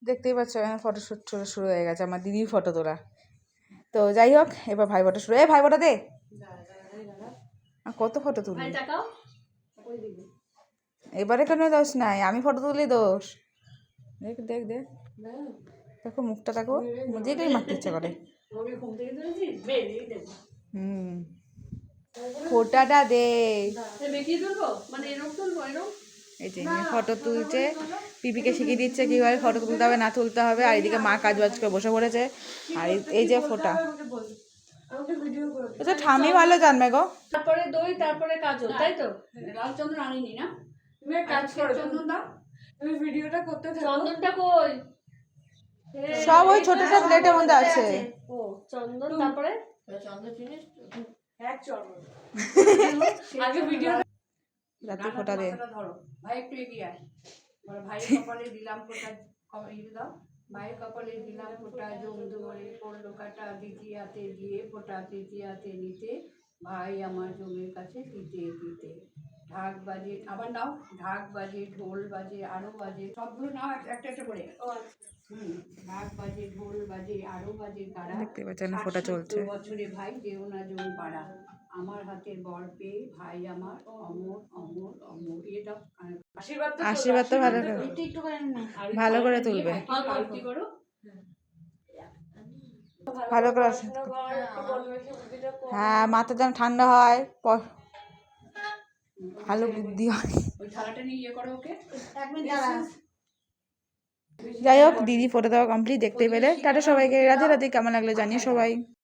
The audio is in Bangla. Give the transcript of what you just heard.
দেখতেই পাচ্ছ এখানে ফটোশ্যুট শুরু হয়ে গেছে, আমার দিদির ফটো তোলা। তো যাই হোক, এবার ভাইফোঁটা শুরু। ভাইফোঁটা দে, কত ফটো তুলি এবারে, কেন দোষ নাই, আমি ফটো তুলি দোষ। দেখ দেখ দেখ, দেখো মুখটা, দেখো নিজেকেই মারতে ইচ্ছা করে। ফোটাটা দে। এই যে ফটো তুলছে, পিপিকে শিখিয়ে দিচ্ছে কীভাবে ফটো তুলতে হবে না তুলতে হবে, আর এদিকে মা কাজ বাজ করে বসে পড়েছে। আর এই যে ফোটা, এটা ঠামি ভালো জানবে গো। তারপরে দই, তারপরে কাজল, তাই তো? লাল চন্দন আনিনি না, তুমি কাজ করো, চন্দন দাও, তুমি ভিডিওটা করতে থাকো। চন্দনটা কই? সব ওই ছোট ছোট প্লেটের মধ্যে আছে। ও চন্দন, তারপরে চন্দন চিনিস? এক চন্দন আগে ভিডিও রাতে ফোটা দে। ধরো ভাই, একটু এগিয়ে আয়। ভাইয়ের কপালে দিলাম ফোটা, দাও। ভাইয়ের কপালে দিলাম ফোটা, জমদুয়ারে পড়লো কাটা, দ্বিতীয়াতে দিয়ে ফোটা, তৃতীয়াতে নিতে, ভাই আমার জমের কাছে দিতে দিতে। ঢাক বাজে, আবার নাও, ঢাক বাজে, ঢোল বাজে, আরো বাজে, সবগুলো নাও একটা একটা করে। ঢাক বাজে, ঢোল বাজে, আরো বাজে কারা, দেখতে পাচ্ছেন ফোটা চলছে। বছরে ভাই যেও না জমি পাড়া, আমার হাতের বর পেয়ে ভাই আমার অমর অমর অমর। এটা আশীর্বাদ তো ভালো করে, ভালো করে তুলবে, ভালো করে। হ্যাঁ, মাথা যেন ঠান্ডা হয়, ভালো বুদ্ধি হয়। যাই হোক, দিদি ফটো দেওয়া কমপ্লিট দেখতে পেলে। টাটা সবাইকে, রাধে রাধে। কেমন লাগলো জানিয়ে সবাই।